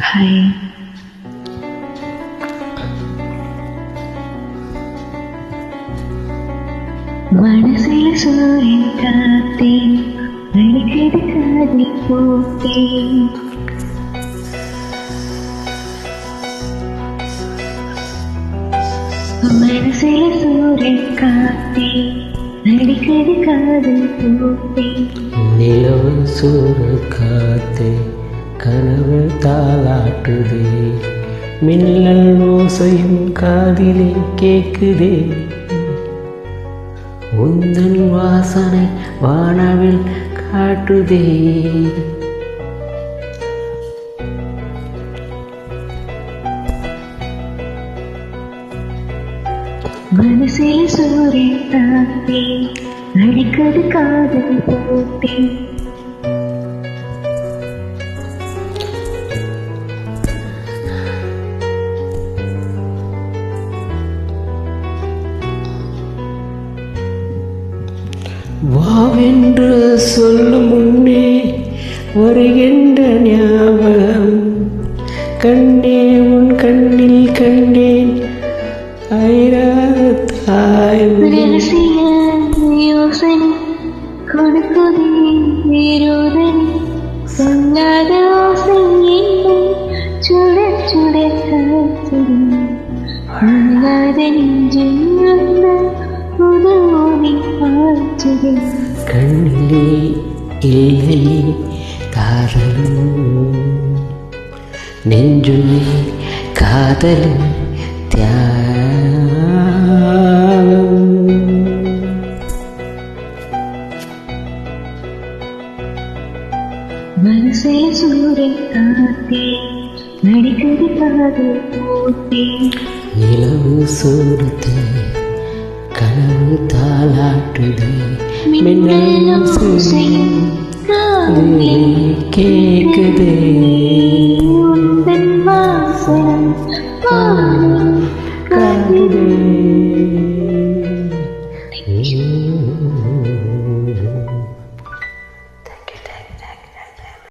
Hi. மனசில சூரியன் காத்தேன், அடிக்கடி காதில் போட்டேன். மனசில சூரியன் காத்தேன், அடிக்கடி காதில் போட்டேன். நிலவு சூறு காத்தே கனவு தாளாட்டுதே, மின்னல் ஓசையும் காதிலே கேக்குதே. உந்தன் வாசனை வானவில் காட்டுதே. மனசில சூரியன் காத்தேன், அடிக்கடி காதில் போட்டேன். வாவென்று சொல்லும் முன்னே வருகின்ற ஞாபகம், கண்ணே உன் கண்ணில் கண்டேன் ஐராத தாய். ரகசிய யோசனை கொடுக்குதே வேரோதனை, சொல்லாத ஓசை என்னை சுட சுட காத்துதே. அல்லாத நெஞ்சில் வந்த புது ஒளி பாய்ச்சுதே. கண்ணிலே இல்லை காதலும், நெஞ்சுமே காதலும் தியாகம். மனசில சூரியன் காத்தேன், அடிக்கடி காதில் போட்டேன். நிலவு சூடுதே கனவு தாளாட்டுதே, மின்னல் ஓசையும் காதிலே கேக்குதே.